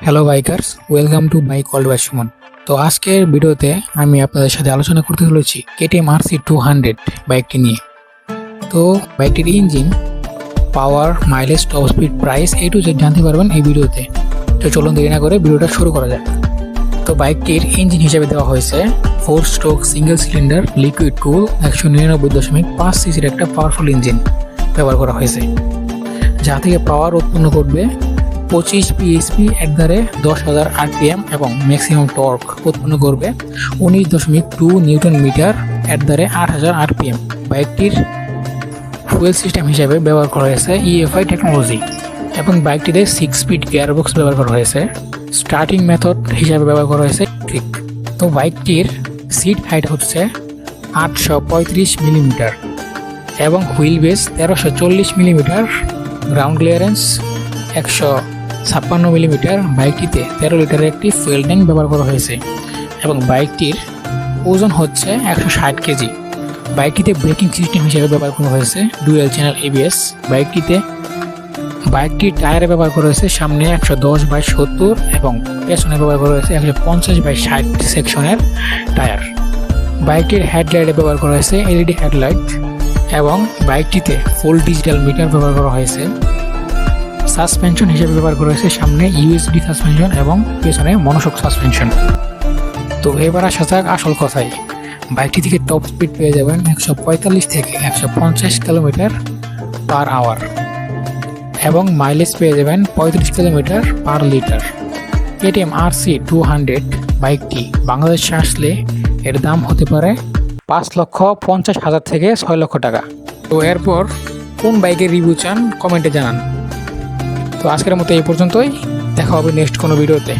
Hello bikers, welcome to bike world by Suman. তো আজকের ভিডিওতে আমি আপনাদের সাথে আলোচনা করতে চলেছি কেটিএম RC 200 বাইকটি নিয়ে। তো বাইকটির engine, power, mileage, top speed, price A to Z জানতে পারবেন এই ভিডিওতে। তো চলুন দেরি না করে ভিডিওটা শুরু করা যাক। তো বাইকটির ইঞ্জিন হিসেবে দেওয়া হয়েছে 4 স্ট্রোক সিঙ্গেল সিলিন্ডার লিকুইড কুল 199.5 সিসির একটা পাওয়ারফুল ইঞ্জিন ব্যবহার করা হয়েছে, যা থেকে পাওয়ার উৎপন্ন করবে 25 PHP এর দ্বারে 10,000 RPM এবং ম্যাক্সিমাম টর্ক উৎপন্ন করবে 19.2 নিউটন মিটার এর দ্বারে 8,000 RPM। বাইকটির ফুয়েল সিস্টেম হিসেবে ব্যবহার করা হয়েছে EFI টেকনোলজি এবং বাইকটিতে 6 স্পিড গিয়ারবক্স ব্যবহার করা হয়েছে। স্টার্টিং মেথড হিসেবে ব্যবহার করা হয়েছে ট্রিক। তো বাইকটির সিট হাইট হচ্ছে 835 মিলিমিটার এবং wheel base 1340 millimetre, ground clearance 156 millimetre. বাইকটিতে 13 লিটারের একটি ফুয়েল ট্যাঙ্ক ব্যবহার করা হয়েছে এবং বাইকটির ওজন হচ্ছে 160 কেজি। বাইকটিতে ব্রেকিং সিস্টেম হিসেবে ব্যবহার করা হয়েছে ডুয়েল চ্যানেল ABS। বাইকটির টায়ারে ব্যবহার করা হয়েছে সামনে 110/70 এবং পেছনে ব্যবহার করা হয়েছে 150/60 সেকশনের টায়ার। বাইকটির হেডলাইটে ব্যবহার করা হয়েছে LED হেডলাইট এবং বাইকটিতে ফুল ডিজিটাল মিটার ব্যবহার করা হয়েছে। সাসপেনশন হিসেবে ব্যবহার করা হয়েছে সামনে USB সাসপেনশন এবং পেছনে মনোশক সাসপেনশন। তো এবার আসা যাক আসল কথায়। বাইকটি থেকে টপ স্পিড পেয়ে যাবেন 145 থেকে 150 কিলোমিটার পার আওয়ার এবং মাইলেজ পেয়ে যাবেন 35 kilometre per litre. KTM RC 200 বাইকটি বাংলাদেশে আসলে এর দাম হতে পারে 5,50,000 থেকে 6 লক্ষ টাকা। তো এরপর কোন বাইকের রিভিউ চান কমেন্টে জানান। তো আজকের মতো এই পর্যন্তই, দেখা হবে নেক্সট কোনো ভিডিওতে।